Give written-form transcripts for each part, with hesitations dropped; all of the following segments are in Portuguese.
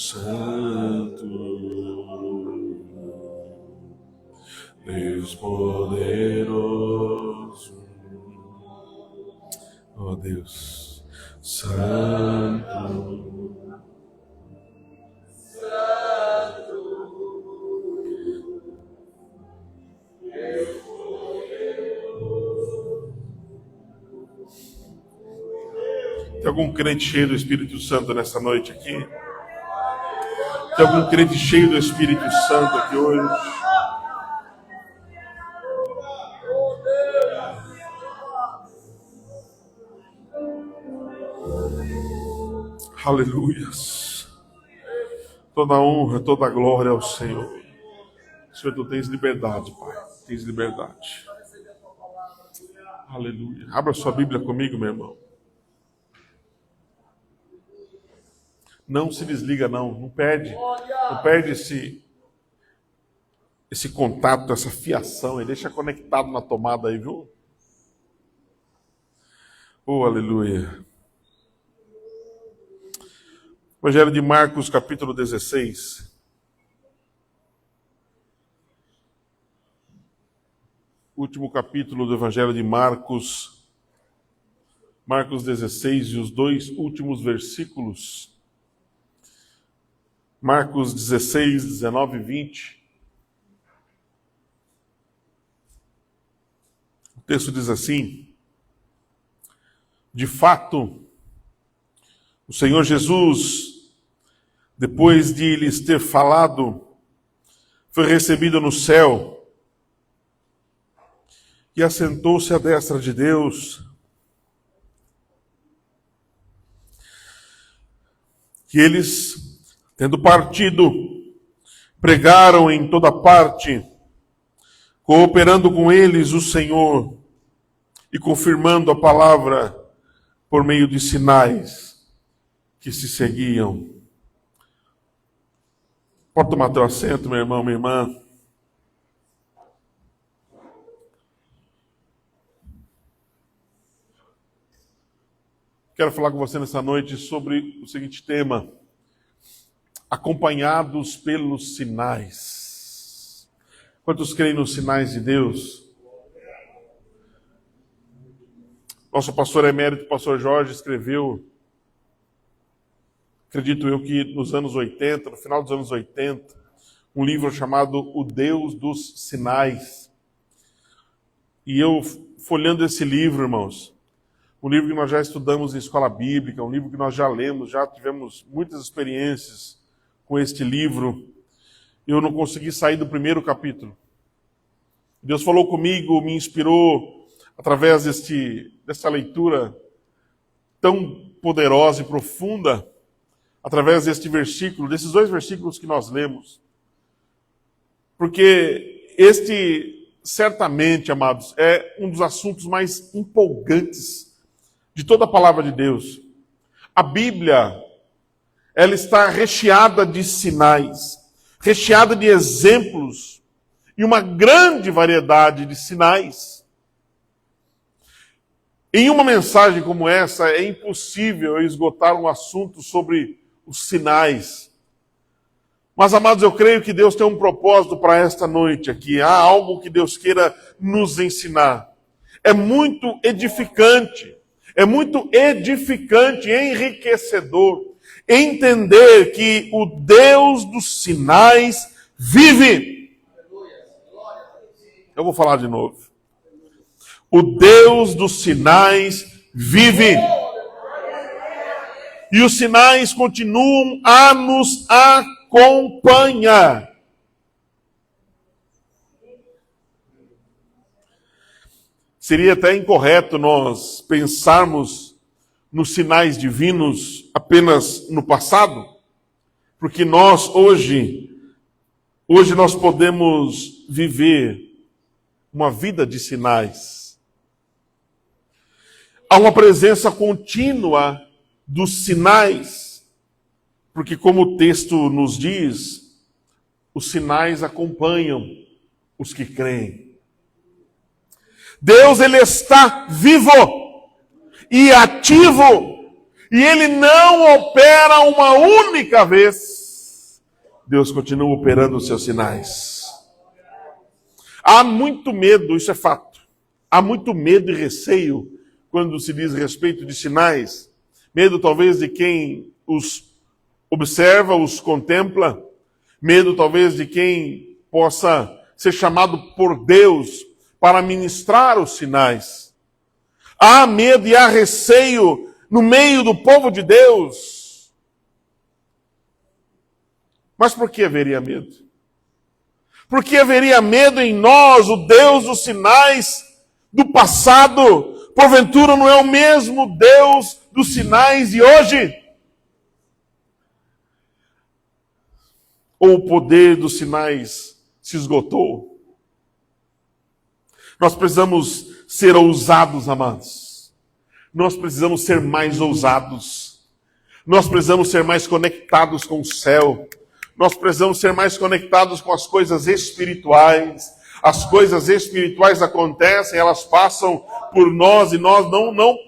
Santo, Deus poderoso, ó Deus Santo, Tem algum crente cheio do Espírito Santo nessa noite aqui? Tem algum crente cheio do Espírito Santo aqui hoje? Aleluias. Toda honra, toda glória ao Senhor. Senhor, tu tens liberdade, Pai. Tens liberdade. Aleluia. Abra sua Bíblia comigo, meu irmão. Não se desliga, não. Não perde esse contato, essa fiação. E deixa conectado na tomada aí, viu? Oh, aleluia. Evangelho de Marcos, capítulo 16. Último capítulo do Evangelho de Marcos. Marcos 16 e os dois últimos versículos. Marcos 16, 19 e 20. O texto diz assim: de fato, o Senhor Jesus, depois de lhes ter falado, foi recebido no céu e assentou-se à destra de Deus. E eles, tendo partido, pregaram em toda parte, cooperando com eles o Senhor e confirmando a palavra por meio de sinais que se seguiam. Pode tomar teu assento, meu irmão, minha irmã. Quero falar com você nessa noite sobre o seguinte tema: acompanhados pelos sinais. Quantos creem nos sinais de Deus? Nosso pastor emérito, pastor Jorge, escreveu, acredito eu que nos anos 80, no final dos anos 80, um livro chamado O Deus dos Sinais. E eu, folheando esse livro, irmãos, um livro que nós já estudamos em escola bíblica, um livro que nós já lemos, já tivemos muitas experiências com este livro, eu não consegui sair do primeiro capítulo. Deus falou comigo, me inspirou através dessa leitura tão poderosa e profunda, através deste versículo, desses dois versículos que nós lemos. Porque este, certamente, amados, é um dos assuntos mais empolgantes de toda a palavra de Deus. A Bíblia, ela está recheada de sinais, recheada de exemplos e uma grande variedade de sinais. Em uma mensagem como essa, é impossível eu esgotar um assunto sobre os sinais. Mas, amados, eu creio que Deus tem um propósito para esta noite aqui. Há algo que Deus queira nos ensinar. É muito edificante e enriquecedor entender que o Deus dos sinais vive. Eu vou falar de novo. O Deus dos sinais vive. E os sinais continuam a nos acompanhar. Seria até incorreto nós pensarmos nos sinais divinos apenas no passado, porque nós hoje nós podemos viver uma vida de sinais. Há uma presença contínua dos sinais, porque como o texto nos diz, os sinais acompanham os que creem. Deus, ele está vivo e ativo, e ele não opera uma única vez. Deus continua operando os seus sinais. Há muito medo, isso é fato. Há muito medo e receio quando se diz respeito de sinais. Medo talvez de quem os observa, os contempla. Medo talvez de quem possa ser chamado por Deus para ministrar os sinais. Há medo e há receio no meio do povo de Deus. Mas por que haveria medo? Por que haveria medo em nós, o Deus dos sinais do passado? Porventura não é o mesmo Deus dos sinais de hoje? Ou o poder dos sinais se esgotou? Nós precisamos ser ousados, amados. Nós precisamos ser mais ousados. Nós precisamos ser mais conectados com o céu. Nós precisamos ser mais conectados com as coisas espirituais. As coisas espirituais acontecem, elas passam por nós e nós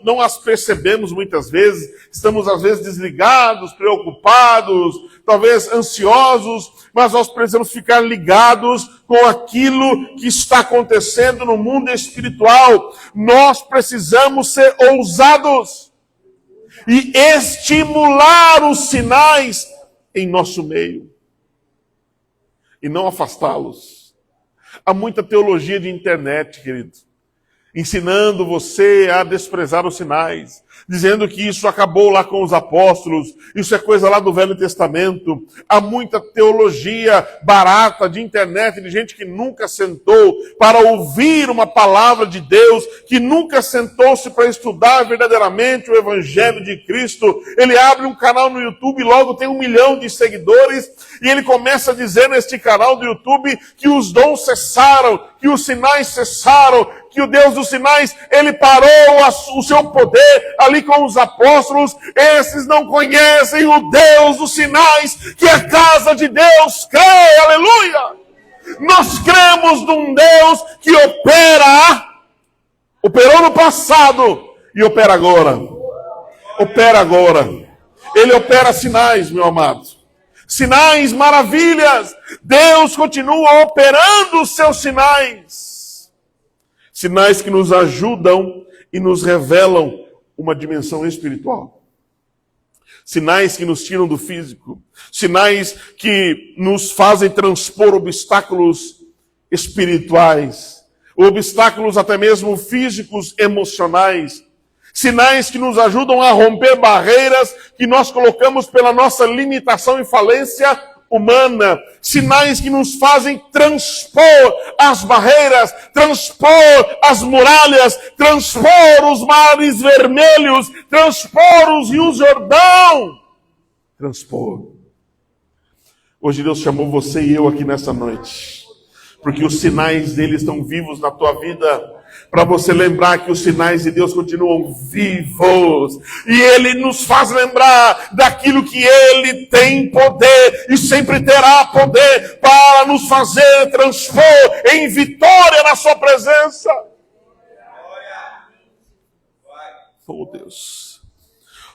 não as percebemos muitas vezes. Estamos às vezes desligados, preocupados, talvez ansiosos, mas nós precisamos ficar ligados com aquilo que está acontecendo no mundo espiritual. Nós precisamos ser ousados e estimular os sinais em nosso meio e não afastá-los. Há muita teologia de internet, querido, ensinando você a desprezar os sinais, dizendo que isso acabou lá com os apóstolos, isso é coisa lá do Velho Testamento. Há muita teologia barata de internet, de gente que nunca sentou para ouvir uma palavra de Deus, que nunca sentou-se para estudar verdadeiramente o Evangelho de Cristo. Ele abre um canal no YouTube e logo tem 1 milhão de seguidores, e ele começa a dizer neste canal do YouTube que os dons cessaram, que os sinais cessaram, que o Deus dos sinais, ele parou o seu poder ali com os apóstolos. Esses não conhecem o Deus dos sinais, que a casa de Deus crê, aleluia! Nós cremos num Deus que operou no passado e opera agora. Opera agora. Ele opera sinais, meu amado. Sinais, maravilhas. Deus continua operando os seus sinais. Sinais que nos ajudam e nos revelam uma dimensão espiritual. Sinais que nos tiram do físico. Sinais que nos fazem transpor obstáculos espirituais. Obstáculos até mesmo físicos, emocionais. Sinais que nos ajudam a romper barreiras que nós colocamos pela nossa limitação e falência humana. Sinais que nos fazem transpor as barreiras, transpor as muralhas, transpor os mares vermelhos, transpor os rios Jordão. Transpor. Hoje Deus chamou você e eu aqui nessa noite, porque os sinais dele estão vivos na tua vida, para você lembrar que os sinais de Deus continuam vivos. E Ele nos faz lembrar daquilo que Ele tem poder e sempre terá poder para nos fazer transpor em vitória na sua presença. Oh Deus.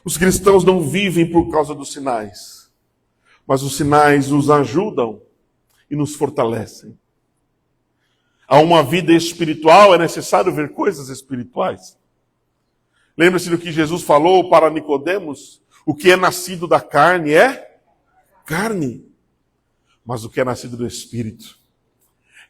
Os cristãos não vivem por causa dos sinais, mas os sinais nos ajudam e nos fortalecem. A uma vida espiritual é necessário ver coisas espirituais. Lembra-se do que Jesus falou para Nicodemos? O que é nascido da carne é carne, mas o que é nascido do Espírito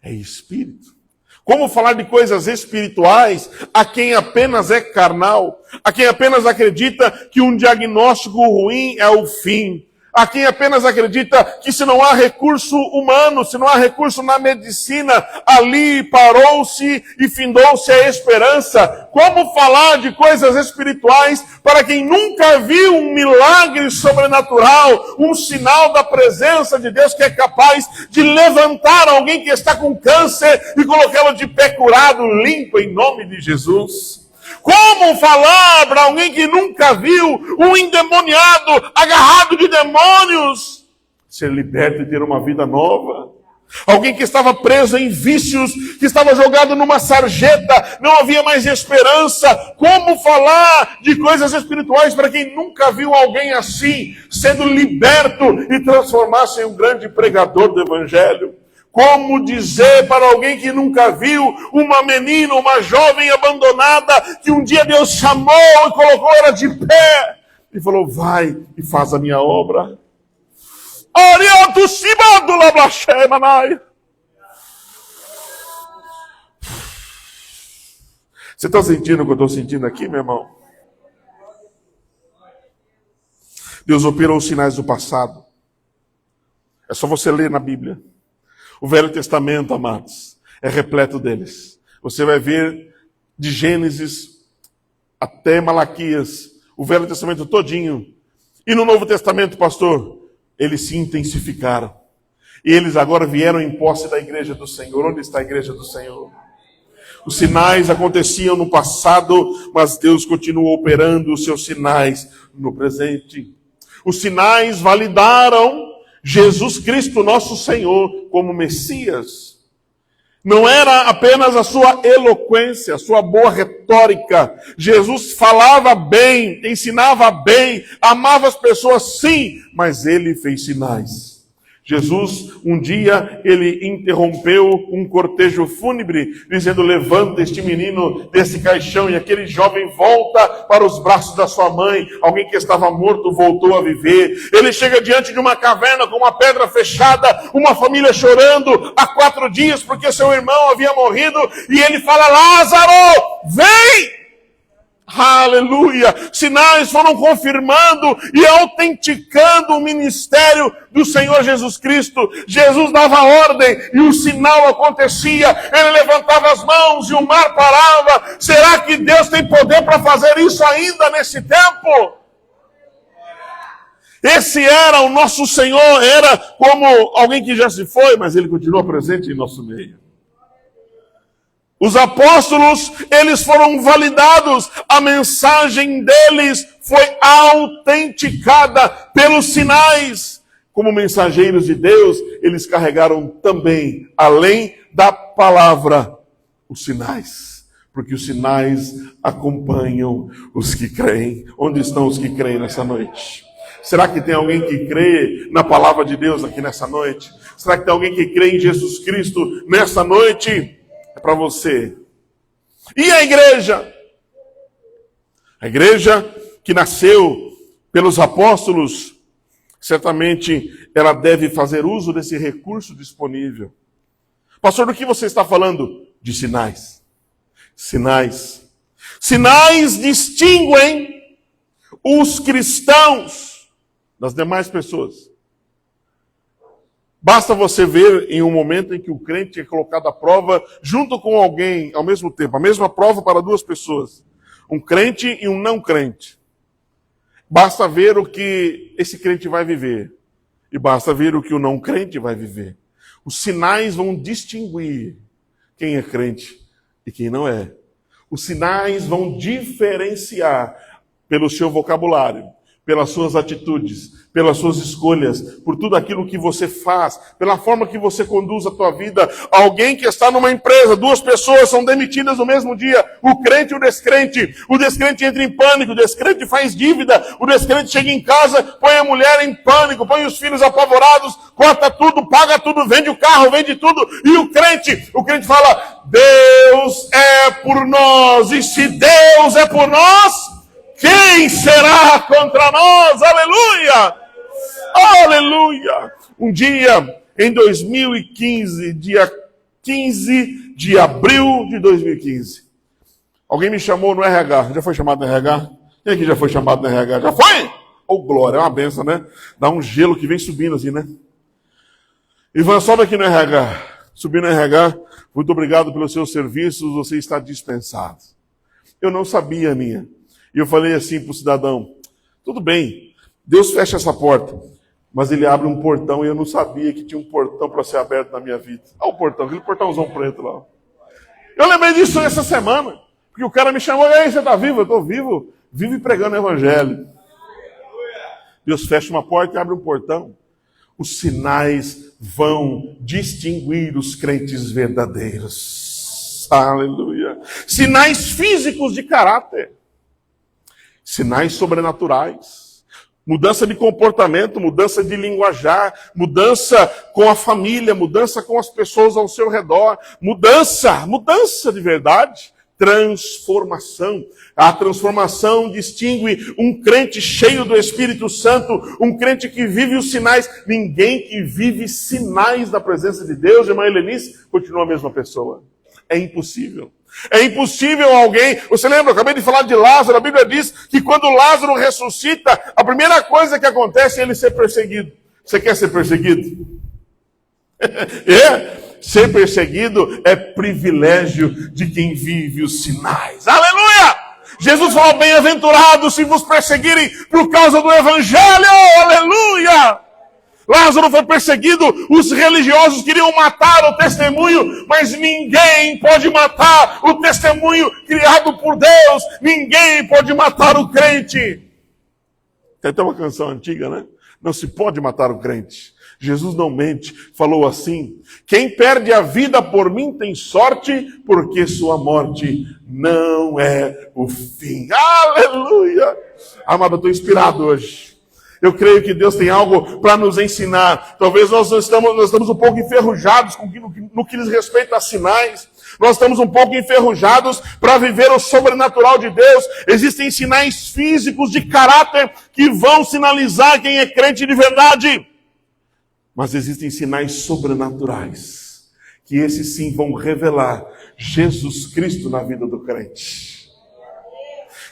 é Espírito. Como falar de coisas espirituais a quem apenas é carnal, a quem apenas acredita que um diagnóstico ruim é o fim, a quem apenas acredita que se não há recurso humano, se não há recurso na medicina, ali parou-se e findou-se a esperança. Como falar de coisas espirituais para quem nunca viu um milagre sobrenatural, um sinal da presença de Deus que é capaz de levantar alguém que está com câncer e colocá-lo de pé curado, limpo em nome de Jesus? Como falar para alguém que nunca viu um endemoniado, agarrado de demônios, ser liberto e ter uma vida nova? Alguém que estava preso em vícios, que estava jogado numa sarjeta, não havia mais esperança. Como falar de coisas espirituais para quem nunca viu alguém assim, sendo liberto e transformar-se em um grande pregador do Evangelho? Como dizer para alguém que nunca viu uma menina, uma jovem abandonada, que um dia Deus chamou e colocou ela de pé, e falou, vai e faz a minha obra. Você está sentindo o que eu estou sentindo aqui, meu irmão? Deus operou os sinais do passado. É só você ler na Bíblia. O Velho Testamento, amados, é repleto deles. Você vai ver de Gênesis até Malaquias, o Velho Testamento todinho. E no Novo Testamento, pastor, eles se intensificaram. E eles agora vieram em posse da igreja do Senhor. Onde está a igreja do Senhor? Os sinais aconteciam no passado, mas Deus continuou operando os seus sinais no presente. Os sinais validaram Jesus Cristo, nosso Senhor, como Messias. Não era apenas a sua eloquência, a sua boa retórica. Jesus falava bem, ensinava bem, amava as pessoas, sim, mas ele fez sinais. Jesus, um dia, ele interrompeu um cortejo fúnebre, dizendo, levanta este menino desse caixão, e aquele jovem volta para os braços da sua mãe. Alguém que estava morto voltou a viver. Ele chega diante de uma caverna com uma pedra fechada, uma família chorando há 4 dias, porque seu irmão havia morrido, e ele fala, Lázaro, vem! Aleluia! Sinais foram confirmando e autenticando o ministério do Senhor Jesus Cristo. Jesus dava ordem e o sinal acontecia. Ele levantava as mãos e o mar parava. Será que Deus tem poder para fazer isso ainda nesse tempo? Esse era o nosso Senhor. Era como alguém que já se foi, mas ele continua presente em nosso meio. Os apóstolos, eles foram validados, a mensagem deles foi autenticada pelos sinais. Como mensageiros de Deus, eles carregaram também, além da palavra, os sinais. Porque os sinais acompanham os que creem. Onde estão os que creem nessa noite? Será que tem alguém que crê na palavra de Deus aqui nessa noite? Será que tem alguém que crê em Jesus Cristo nessa noite? É para você. E a igreja? A igreja que nasceu pelos apóstolos, certamente ela deve fazer uso desse recurso disponível. Pastor, do que você está falando? De sinais. Sinais. Sinais distinguem os cristãos das demais pessoas. Basta você ver em um momento em que o crente é colocado à prova junto com alguém ao mesmo tempo. A mesma prova para 2 pessoas. Um crente e um não crente. Basta ver o que esse crente vai viver. E basta ver o que o não crente vai viver. Os sinais vão distinguir quem é crente e quem não é. Os sinais vão diferenciar pelo seu vocabulário, pelas suas atitudes, pelas suas escolhas, por tudo aquilo que você faz, pela forma que você conduz a tua vida. Alguém que está numa empresa, 2 pessoas são demitidas no mesmo dia, o crente e o descrente. O descrente entra em pânico, o descrente faz dívida, o descrente chega em casa, põe a mulher em pânico, põe os filhos apavorados, corta tudo, paga tudo, vende o carro, vende tudo. E o crente fala, Deus é por nós, e se Deus é por nós, quem será contra nós? Aleluia! Aleluia! Um dia, em 2015, dia 15 de abril de 2015, alguém me chamou no RH. Já foi chamado no RH? Quem aqui já foi chamado no RH? Já foi? Oh, glória, é uma benção, né? Dá um gelo que vem subindo assim, né? Ivan, sobe aqui no RH. Subi no RH. Muito obrigado pelos seus serviços, você está dispensado. Eu não sabia, Aninha. E eu falei assim para o cidadão, tudo bem, Deus fecha essa porta, mas ele abre um portão e eu não sabia que tinha um portão para ser aberto na minha vida. Olha o portão, aquele portãozão preto lá. Eu lembrei disso essa semana, porque o cara me chamou, e aí, você está vivo? Eu estou vivo, vivo e pregando o evangelho. Deus fecha uma porta e abre um portão. Os sinais vão distinguir os crentes verdadeiros. Aleluia. Sinais físicos de caráter. Sinais sobrenaturais. Mudança de comportamento, mudança de linguajar, mudança com a família, mudança com as pessoas ao seu redor. Mudança de verdade. Transformação. A transformação distingue um crente cheio do Espírito Santo, um crente que vive os sinais. Ninguém que vive sinais da presença de Deus, irmã Helenice, continua a mesma pessoa. É impossível. É impossível alguém... Você lembra, eu acabei de falar de Lázaro, a Bíblia diz que quando Lázaro ressuscita, a primeira coisa que acontece é ele ser perseguido. Você quer ser perseguido? Ser perseguido é privilégio de quem vive os sinais. Aleluia! Jesus falou, bem-aventurados se vos perseguirem por causa do Evangelho. Aleluia! Lázaro foi perseguido, os religiosos queriam matar o testemunho, mas ninguém pode matar o testemunho criado por Deus. Ninguém pode matar o crente. Tem até uma canção antiga, né? Não se pode matar o crente. Jesus não mente, falou assim: quem perde a vida por mim tem sorte, porque sua morte não é o fim. Aleluia! Amado, eu estou inspirado hoje. Eu creio que Deus tem algo para nos ensinar. Talvez nós estamos um pouco enferrujados no que diz respeito a sinais. Nós estamos um pouco enferrujados para viver o sobrenatural de Deus. Existem sinais físicos de caráter que vão sinalizar quem é crente de verdade. Mas existem sinais sobrenaturais, que esses sim vão revelar Jesus Cristo na vida do crente.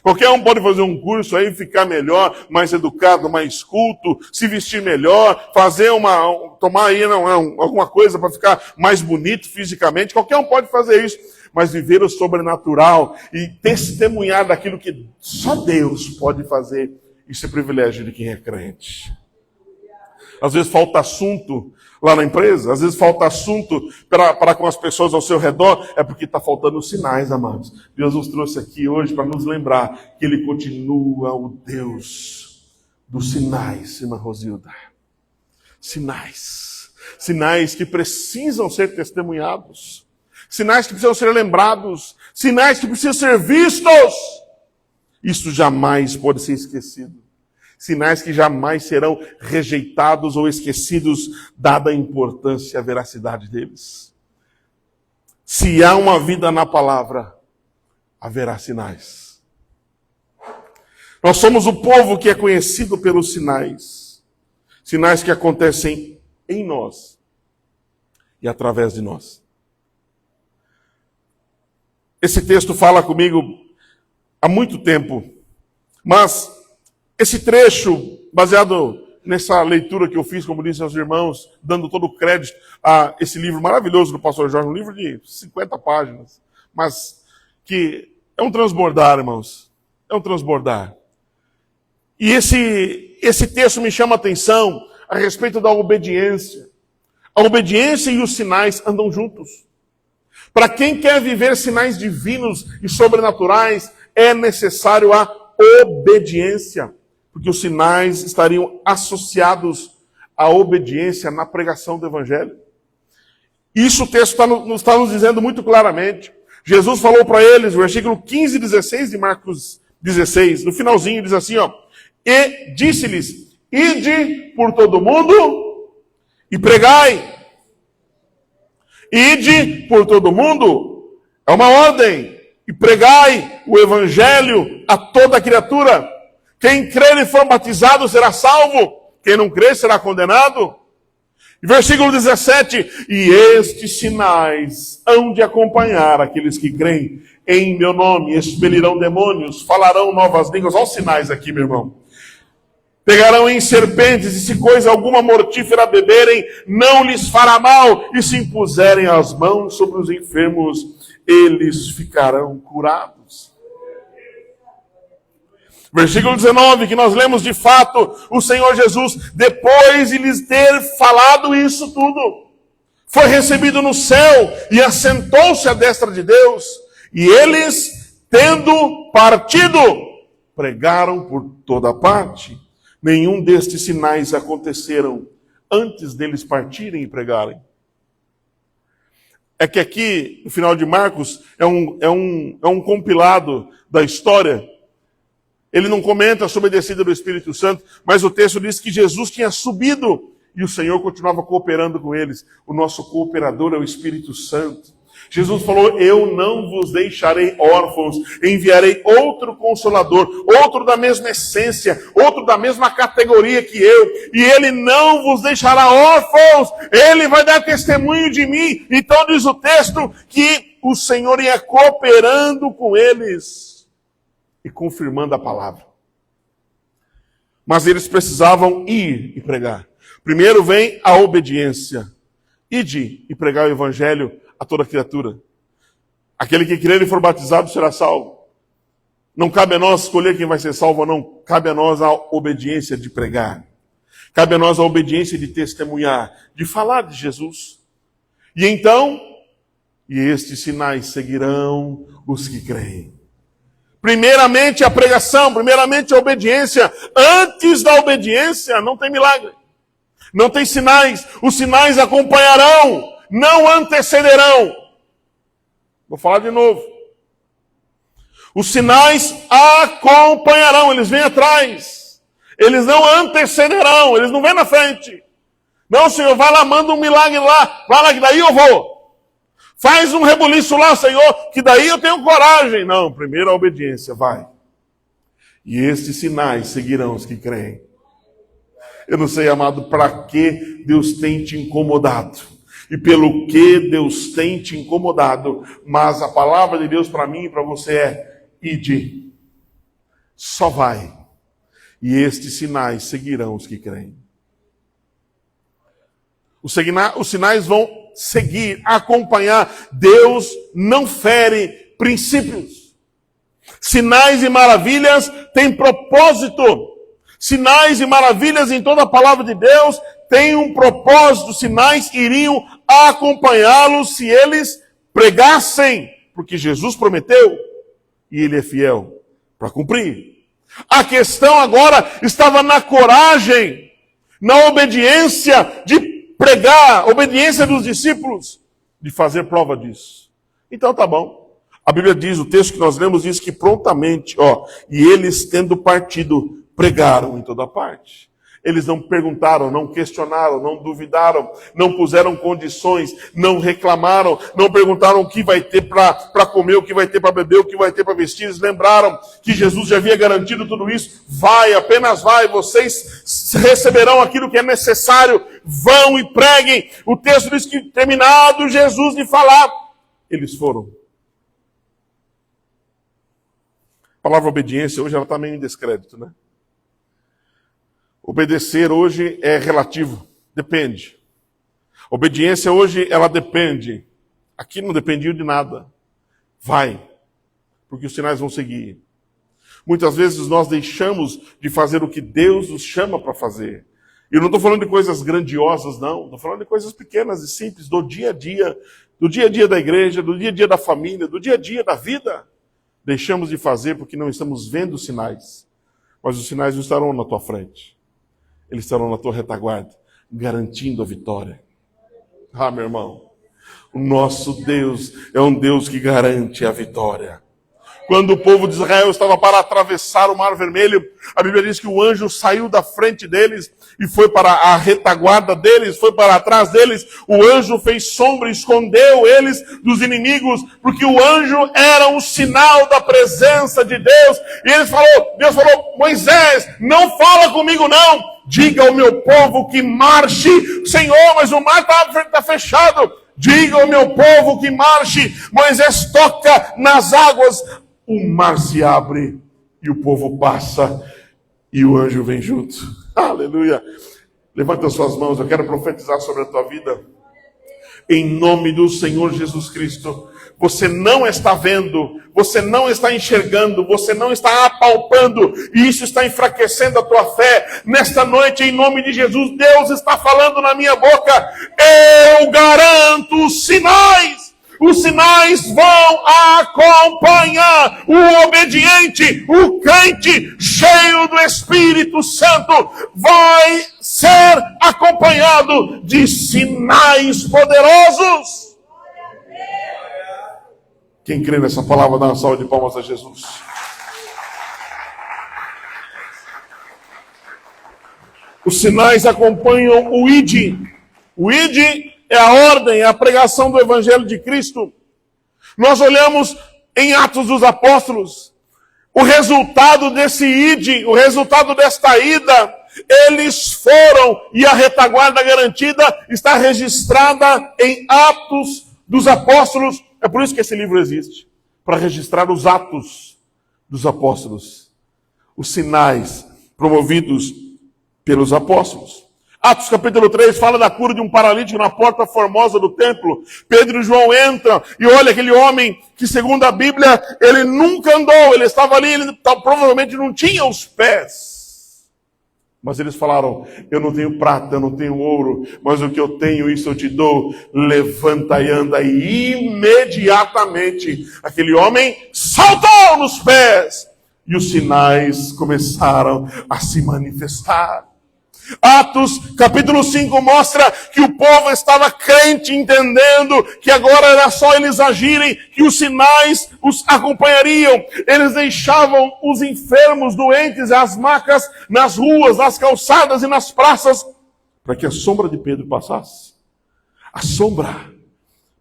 Qualquer um pode fazer um curso aí, ficar melhor, mais educado, mais culto, se vestir melhor, fazer tomar aí alguma coisa para ficar mais bonito fisicamente. Qualquer um pode fazer isso, mas viver o sobrenatural e testemunhar daquilo que só Deus pode fazer, isso é privilégio de quem é crente. Às vezes falta assunto lá na empresa, às vezes falta assunto para com as pessoas ao seu redor, é porque está faltando sinais, amados. Deus nos trouxe aqui hoje para nos lembrar que Ele continua o Deus dos sinais, irmã Rosilda. Sinais. Sinais que precisam ser testemunhados. Sinais que precisam ser lembrados. Sinais que precisam ser vistos. Isso jamais pode ser esquecido. Sinais que jamais serão rejeitados ou esquecidos, dada a importância e a veracidade deles. Se há uma vida na palavra, haverá sinais. Nós somos o povo que é conhecido pelos sinais. Sinais que acontecem em nós e através de nós. Esse texto fala comigo há muito tempo, mas esse trecho, baseado nessa leitura que eu fiz, como disse aos irmãos, dando todo o crédito a esse livro maravilhoso do pastor Jorge, um livro de 50 páginas, mas que é um transbordar, irmãos. É um transbordar. E esse texto me chama a atenção a respeito da obediência. A obediência e os sinais andam juntos. Para quem quer viver sinais divinos e sobrenaturais, é necessário a obediência. Porque os sinais estariam associados à obediência na pregação do Evangelho. Isso o texto está nos dizendo muito claramente. Jesus falou para eles, versículo 15 e 16 de Marcos 16, no finalzinho diz assim, e disse-lhes, ide por todo mundo e pregai. Ide por todo mundo é uma ordem. E pregai o Evangelho a toda criatura. Quem crer e for batizado será salvo. Quem não crer será condenado. Versículo 17. E estes sinais hão de acompanhar aqueles que creem. Em meu nome expelirão demônios, falarão novas línguas. Olha os sinais aqui, meu irmão. Pegarão em serpentes, e se coisa alguma mortífera beberem, não lhes fará mal. E se impuserem as mãos sobre os enfermos, eles ficarão curados. Versículo 19, que nós lemos de fato, o Senhor Jesus, depois de lhes ter falado isso tudo, foi recebido no céu e assentou-se à destra de Deus. E eles, tendo partido, pregaram por toda parte. Nenhum destes sinais aconteceram antes deles partirem e pregarem. É que aqui, no final de Marcos, é um compilado da história. Ele não comenta sobre a descida do Espírito Santo, mas o texto diz que Jesus tinha subido e o Senhor continuava cooperando com eles. O nosso cooperador é o Espírito Santo. Jesus falou, eu não vos deixarei órfãos, enviarei outro Consolador, outro da mesma essência, outro da mesma categoria que eu, e ele não vos deixará órfãos, ele vai dar testemunho de mim. Então diz o texto que o Senhor ia cooperando com eles e confirmando a palavra. Mas eles precisavam ir e pregar. Primeiro vem a obediência. Ide e pregar o evangelho a toda criatura. Aquele que crer e for batizado será salvo. Não cabe a nós escolher quem vai ser salvo ou não. Cabe a nós a obediência de pregar. Cabe a nós a obediência de testemunhar, de falar de Jesus. E então, e estes sinais seguirão os que creem. Primeiramente a pregação, primeiramente a obediência. Antes da obediência não tem milagre. Não tem sinais. Os sinais acompanharão, não antecederão. Vou falar de novo. Os sinais acompanharão, eles vêm atrás. Eles não antecederão, eles não vêm na frente. Não, Senhor, vai lá, manda um milagre lá, vai lá que daí eu vou. Faz um rebuliço lá, Senhor, que daí eu tenho coragem. Não, primeiro a obediência, vai. E estes sinais seguirão os que creem. Eu não sei, amado, para que Deus tem te incomodado. E pelo que Deus tem te incomodado. Mas a palavra de Deus para mim e para você é: ide. Só vai. E estes sinais seguirão os que creem. Os sinais vão seguir, acompanhar. Deus não fere princípios. Sinais e maravilhas têm propósito. Sinais e maravilhas em toda a palavra de Deus têm um propósito. Sinais iriam acompanhá-los se eles pregassem, porque Jesus prometeu e Ele é fiel para cumprir. A questão agora estava na coragem, na obediência de pregar, obediência dos discípulos, de fazer prova disso. Então tá bom. A Bíblia diz, o texto que nós lemos diz que prontamente, e eles tendo partido, pregaram em toda parte. Eles não perguntaram, não questionaram, não duvidaram, não puseram condições, não reclamaram, não perguntaram o que vai ter para comer, o que vai ter para beber, o que vai ter para vestir. Eles lembraram que Jesus já havia garantido tudo isso. Vai, apenas vai, vocês receberão aquilo que é necessário. Vão e preguem. O texto diz que, terminado Jesus de falar, eles foram. A palavra obediência hoje ela está meio em descrédito, né? Obedecer hoje é relativo, depende. Obediência hoje, ela depende. Aqui não dependia de nada. Vai, porque os sinais vão seguir. Muitas vezes nós deixamos de fazer o que Deus nos chama para fazer. E eu não estou falando de coisas grandiosas, não. Estou falando de coisas pequenas e simples, do dia a dia da igreja, do dia a dia da família, do dia a dia da vida. Deixamos de fazer porque não estamos vendo os sinais. Mas os sinais não estarão na tua frente. Eles estarão na tua retaguarda, garantindo a vitória. Ah, meu irmão, o nosso Deus é um Deus que garante a vitória. Quando o povo de Israel estava para atravessar o Mar Vermelho, a Bíblia diz que o anjo saiu da frente deles e foi para a retaguarda deles, foi para trás deles. O anjo fez sombra e escondeu eles dos inimigos, porque o anjo era um sinal da presença de Deus. E Deus falou, Moisés, não fala comigo não. Diga ao meu povo que marche. Senhor, mas o mar está fechado. Diga ao meu povo que marche. Moisés toca nas águas. O mar se abre e o povo passa e o anjo vem junto. Aleluia. Levanta as suas mãos, eu quero profetizar sobre a tua vida. Em nome do Senhor Jesus Cristo. Você não está vendo, você não está enxergando, você não está apalpando, e isso está enfraquecendo a tua fé. Nesta noite, em nome de Jesus, Deus está falando na minha boca. Eu garanto os sinais. Os sinais vão acompanhar o obediente, o crente, cheio do Espírito Santo. Vai ser acompanhado de sinais poderosos. Quem crê nessa palavra, dá uma salva de palmas a Jesus. Os sinais acompanham o ID. O ID é a ordem, é a pregação do Evangelho de Cristo. Nós olhamos em Atos dos Apóstolos, o resultado desse ID, o resultado desta ida, eles foram, e a retaguarda garantida está registrada em Atos dos Apóstolos. É por isso que esse livro existe, para registrar os atos dos apóstolos, os sinais promovidos pelos apóstolos. Atos capítulo 3 fala da cura de um paralítico na porta formosa do templo. Pedro e João entram e olha aquele homem que, segundo a Bíblia, ele nunca andou, ele estava ali, ele provavelmente não tinha os pés. Mas eles falaram: eu não tenho prata, eu não tenho ouro, mas o que eu tenho, isso eu te dou. Levanta e anda. E imediatamente aquele homem saltou nos pés e os sinais começaram a se manifestar. Atos capítulo 5 mostra que o povo estava crente, entendendo que agora era só eles agirem, que os sinais os acompanhariam. Eles deixavam os enfermos, doentes e as macas nas ruas, nas calçadas e nas praças, para que a sombra de Pedro passasse. A sombra.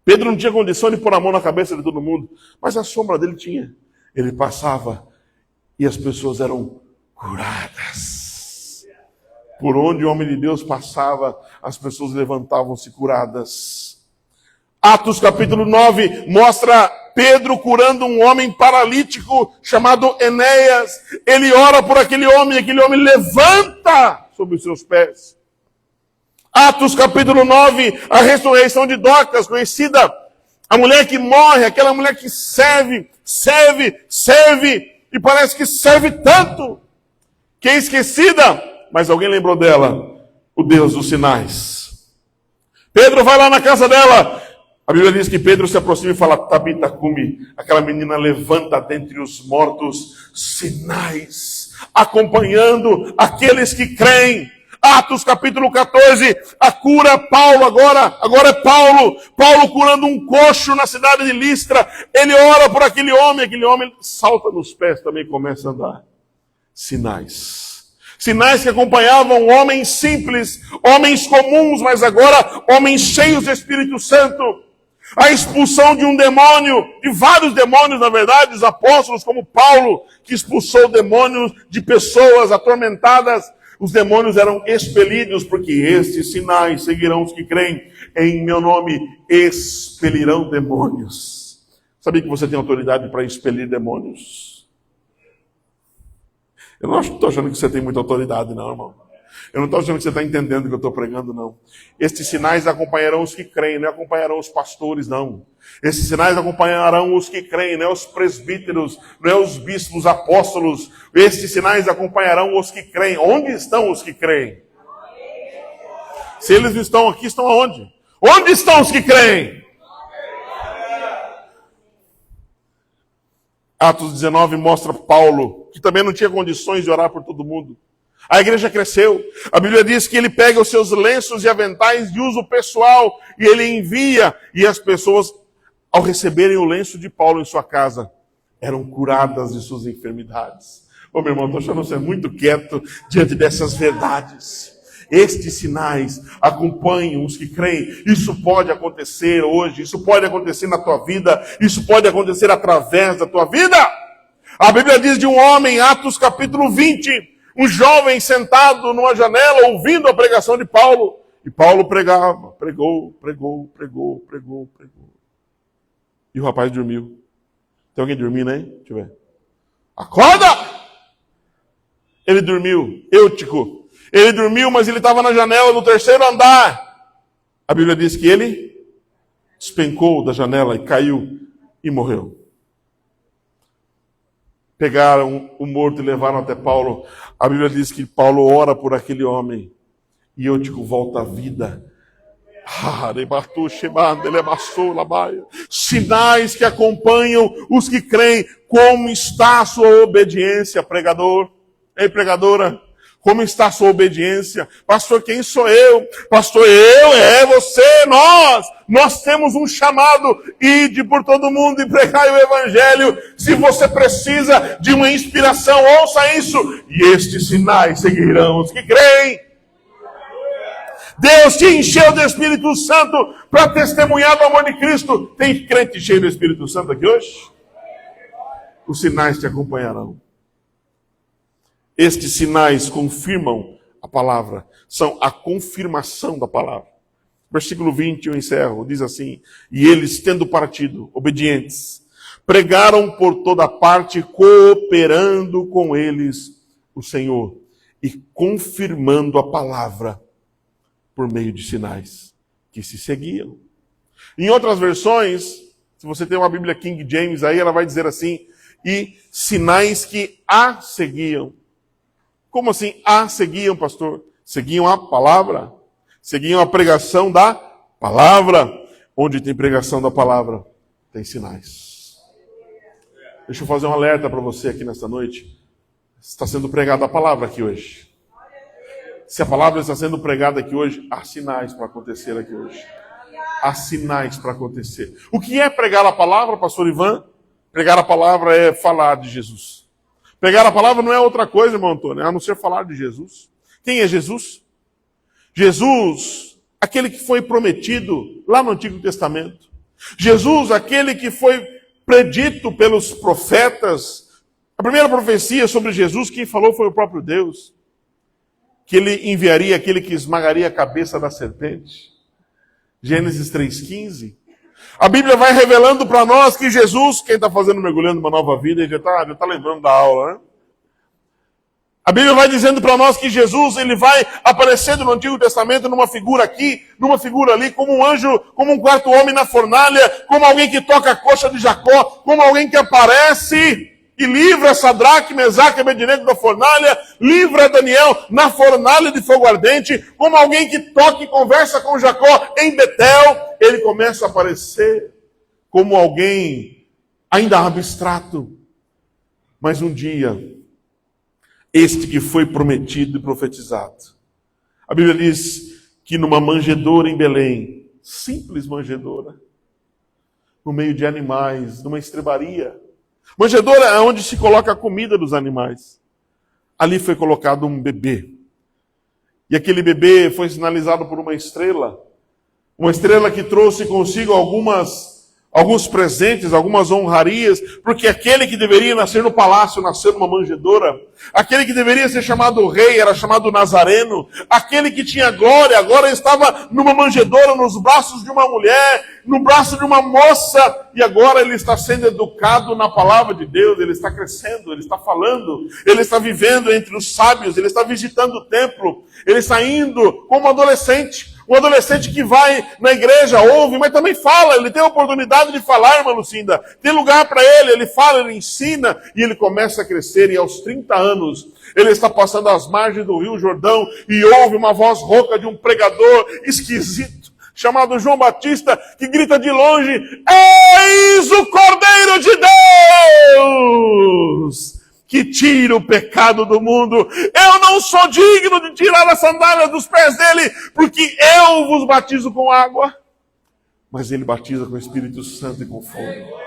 Pedro não tinha condição de pôr a mão na cabeça de todo mundo, mas a sombra dele tinha. Ele passava e as pessoas eram curadas. Por onde o homem de Deus passava, as pessoas levantavam-se curadas. Atos capítulo 9 mostra Pedro curando um homem paralítico chamado Enéas. Ele ora por aquele homem levanta sobre os seus pés. Atos capítulo 9, a ressurreição de Dorcas, conhecida, a mulher que morre, aquela mulher que serve, e parece que serve tanto, que é esquecida. Mas alguém lembrou dela, o Deus dos sinais. Pedro vai lá na casa dela. A Bíblia diz que Pedro se aproxima e fala: Tabita cumi. Aquela menina levanta dentre os mortos. Sinais acompanhando aqueles que creem. Atos capítulo 14, a cura Paulo agora é Paulo curando um coxo na cidade de Listra. Ele ora por aquele homem salta nos pés, também começa a andar. Sinais que acompanhavam homens simples, homens comuns, mas agora homens cheios do Espírito Santo. A expulsão de um demônio, de vários demônios, na verdade, os apóstolos, como Paulo, que expulsou demônios de pessoas atormentadas. Os demônios eram expelidos, porque estes sinais seguirão os que creem. Em meu nome expelirão demônios. Sabia que você tem autoridade para expelir demônios? Eu não estou achando que você tem muita autoridade, não, irmão. Eu não estou achando que você está entendendo o que eu estou pregando, não. Estes sinais acompanharão os que creem, não acompanharão os pastores, não. Esses sinais acompanharão os que creem, não é os presbíteros, não é os bispos, apóstolos. Estes sinais acompanharão os que creem. Onde estão os que creem? Se eles não estão aqui, estão aonde? Onde estão os que creem? Atos 19 mostra Paulo, que também não tinha condições de orar por todo mundo. A igreja cresceu. A Bíblia diz que ele pega os seus lenços e aventais de uso pessoal e ele envia. E as pessoas, ao receberem o lenço de Paulo em sua casa, eram curadas de suas enfermidades. Ô meu irmão, estou achando você muito quieto diante dessas verdades. Estes sinais acompanham os que creem. Isso pode acontecer hoje, isso pode acontecer na tua vida, isso pode acontecer através da tua vida. A Bíblia diz de um homem, Atos capítulo 20, um jovem sentado numa janela ouvindo a pregação de Paulo. E Paulo pregava, pregou. E o rapaz dormiu. Tem alguém dormindo aí? Deixa eu ver. Acorda! Ele dormiu, Eutico. Ele dormiu, mas ele estava na janela do terceiro andar. A Bíblia diz que ele despencou da janela e caiu e morreu. Pegaram o morto e levaram até Paulo. A Bíblia diz que Paulo ora por aquele homem. E Eutico volta à vida. Sinais que acompanham os que creem. Como está a sua obediência, pregador? Ei, pregadora? Como está a sua obediência? Pastor, quem sou eu? Pastor, você, nós. Nós temos um chamado, ide por todo mundo e pregai o evangelho. Se você precisa de uma inspiração, ouça isso. E estes sinais seguirão os que creem. Deus te encheu do Espírito Santo para testemunhar do amor de Cristo. Tem crente cheio do Espírito Santo aqui hoje? Os sinais te acompanharão. Estes sinais confirmam a palavra, são a confirmação da palavra. Versículo 20, eu encerro, diz assim: e eles, tendo partido, obedientes, pregaram por toda parte, cooperando com eles o Senhor e confirmando a palavra por meio de sinais que se seguiam. Em outras versões, se você tem uma Bíblia King James aí, ela vai dizer assim: e sinais que a seguiam. Como assim a seguiam, pastor? Seguiam a palavra. Seguiam a pregação da palavra. Onde tem pregação da palavra, tem sinais. Deixa eu fazer um alerta para você aqui nesta noite. Está sendo pregada a palavra aqui hoje. Se a palavra está sendo pregada aqui hoje, há sinais para acontecer aqui hoje. Há sinais para acontecer. O que é pregar a palavra, pastor Ivan? Pregar a palavra é falar de Jesus. Pregar a palavra não é outra coisa, irmão Antônio, a não ser falar de Jesus. Quem é Jesus? Jesus, aquele que foi prometido lá no Antigo Testamento. Jesus, aquele que foi predito pelos profetas. A primeira profecia sobre Jesus, quem falou foi o próprio Deus. Que ele enviaria aquele que esmagaria a cabeça da serpente. Gênesis 3,15. A Bíblia vai revelando para nós que Jesus, quem está fazendo mergulhando uma nova vida, já está lembrando da aula, né? A Bíblia vai dizendo para nós que Jesus, ele vai aparecendo no Antigo Testamento numa figura aqui, numa figura ali, como um anjo, como um quarto homem na fornalha, como alguém que toca a coxa de Jacó, como alguém que aparece e livra Sadraque, Mesaque e Abednego da fornalha, livra Daniel na fornalha de fogo ardente, como alguém que toca e conversa com Jacó em Betel. Ele começa a aparecer como alguém ainda abstrato. Mas um dia, este que foi prometido e profetizado. A Bíblia diz que numa manjedoura em Belém, simples manjedoura, no meio de animais, numa estrebaria. Manjedoura é onde se coloca a comida dos animais. Ali foi colocado um bebê. E aquele bebê foi sinalizado por uma estrela que trouxe consigo alguns presentes, algumas honrarias, porque aquele que deveria nascer no palácio, nasceu numa manjedoura. Aquele que deveria ser chamado rei, era chamado Nazareno. Aquele que tinha glória, agora estava numa manjedoura, nos braços de uma mulher, no braço de uma moça, e agora ele está sendo educado na palavra de Deus, ele está crescendo, ele está falando, ele está vivendo entre os sábios, ele está visitando o templo, ele está indo como adolescente. Um adolescente que vai na igreja, ouve, mas também fala, ele tem a oportunidade de falar, irmã Lucinda. Tem lugar para ele fala, ele ensina, e ele começa a crescer, e aos 30 anos, ele está passando às margens do Rio Jordão, e ouve uma voz rouca de um pregador esquisito, chamado João Batista, que grita de longe: eis o Cordeiro de Deus! Que tira o pecado do mundo. Eu não sou digno de tirar a sandália dos pés dele, porque eu vos batizo com água. Mas ele batiza com o Espírito Santo e com fogo.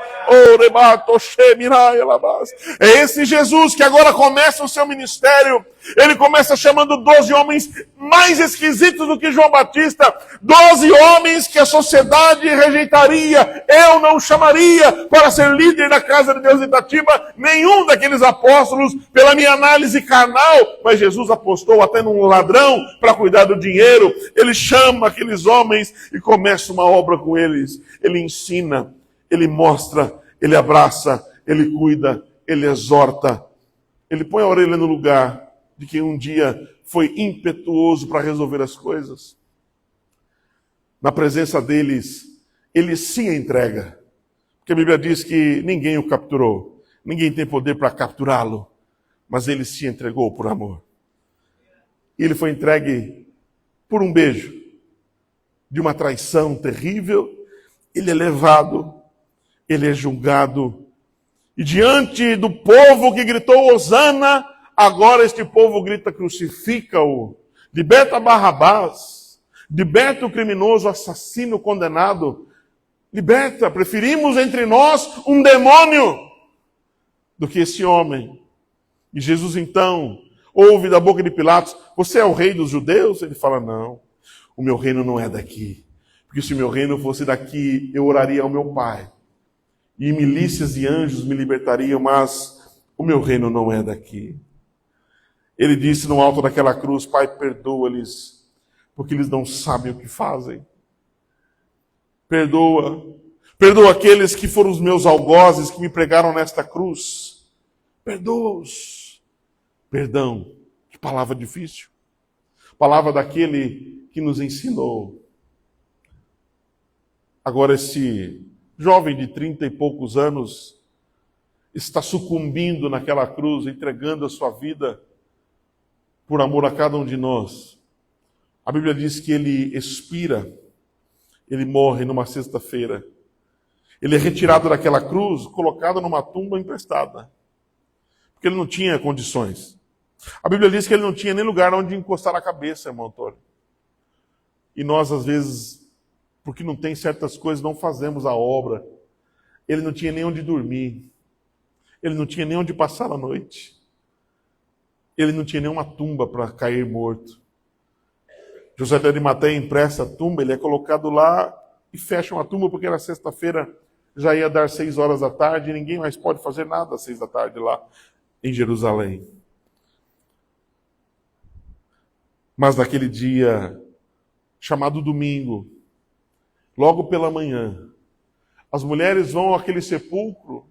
É esse Jesus que agora começa o seu ministério. Ele começa chamando 12 homens mais esquisitos do que João Batista. 12 homens que a sociedade rejeitaria. Eu não chamaria para ser líder da casa de Deus em Itatiba nenhum daqueles apóstolos pela minha análise carnal. Mas Jesus apostou até num ladrão para cuidar do dinheiro. Ele chama aqueles homens e começa uma obra com eles. Ele ensina. Ele mostra, ele abraça, ele cuida, ele exorta. Ele põe a orelha no lugar de quem um dia foi impetuoso para resolver as coisas. Na presença deles, ele se entrega. Porque a Bíblia diz que ninguém o capturou. Ninguém tem poder para capturá-lo. Mas ele se entregou por amor. E ele foi entregue por um beijo. De uma traição terrível, ele é levado. Ele é julgado. E diante do povo que gritou Hosana, Agora este povo grita: crucifica-o, liberta Barrabás, liberta o criminoso assassino condenado, liberta, preferimos entre nós um demônio do que esse homem. E Jesus então ouve da boca de Pilatos: você é o rei dos judeus? Ele fala: não, o meu reino não é daqui. Porque se o meu reino fosse daqui, eu oraria ao meu Pai, e milícias e anjos me libertariam, mas o meu reino não é daqui. Ele disse no alto daquela cruz: Pai, perdoa-lhes, porque eles não sabem o que fazem. Perdoa. Perdoa aqueles que foram os meus algozes, que me pregaram nesta cruz. Perdoa-os. Perdão. Que palavra difícil. Palavra daquele que nos ensinou. Agora esse jovem de 30 e poucos anos está sucumbindo naquela cruz, entregando a sua vida por amor a cada um de nós. A Bíblia diz que ele expira, ele morre numa sexta-feira. Ele é retirado daquela cruz, colocado numa tumba emprestada, porque ele não tinha condições. A Bíblia diz que ele não tinha nem lugar onde encostar a cabeça, irmão Antônio. E nós, às vezes, porque não tem certas coisas, não fazemos a obra. Ele não tinha nem onde dormir. Ele não tinha nem onde passar a noite. Ele não tinha nenhuma tumba para cair morto. José de Arimateia empresta a tumba, ele é colocado lá e fecha uma tumba, porque era sexta-feira, já ia dar 6 horas da tarde, e ninguém mais pode fazer nada às 6 da tarde lá em Jerusalém. Mas naquele dia, chamado domingo, logo pela manhã, as mulheres vão àquele sepulcro,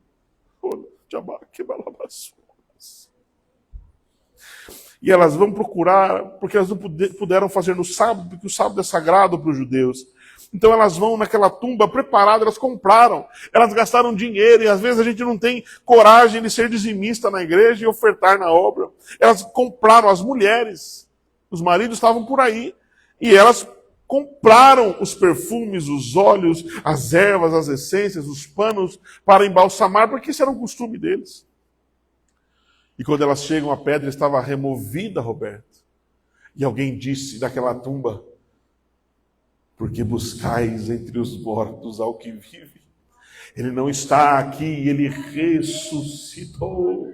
e elas vão procurar, porque elas não puderam fazer no sábado, porque o sábado é sagrado para os judeus. Então elas vão naquela tumba preparada, elas compraram, elas gastaram dinheiro, e às vezes a gente não tem coragem de ser dizimista na igreja e ofertar na obra. Elas compraram, as mulheres, os maridos estavam por aí, e elas compraram os perfumes, os óleos, as ervas, as essências, os panos para embalsamar, porque esse era o costume deles. E quando elas chegam, a pedra estava removida, Roberto. E alguém disse daquela tumba: porque buscais entre os mortos ao que vive. Ele não está aqui, ele ressuscitou.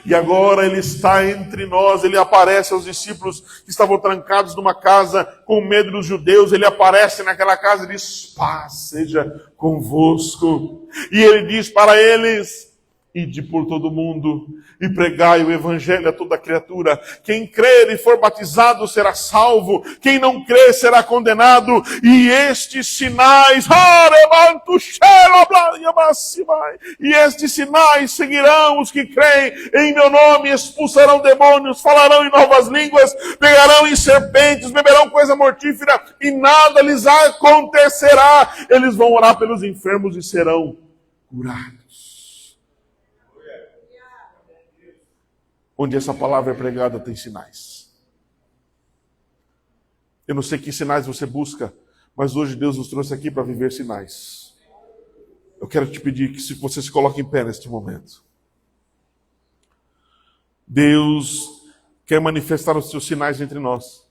E agora ele está entre nós, ele aparece aos discípulos que estavam trancados numa casa com medo dos judeus. Ele aparece naquela casa e diz: paz seja convosco. E ele diz para eles: ide por todo o mundo e pregai o evangelho a toda criatura. Quem crer e for batizado será salvo. Quem não crer será condenado. E estes sinais, e estes sinais seguirão os que creem em meu nome: expulsarão demônios, falarão em novas línguas, pegarão em serpentes, beberão coisa mortífera e nada lhes acontecerá. Eles vão orar pelos enfermos e serão curados. Onde essa palavra é pregada tem sinais. Eu não sei que sinais você busca, mas hoje Deus nos trouxe aqui para viver sinais. Eu quero te pedir que você se coloque em pé neste momento. Deus quer manifestar os seus sinais entre nós.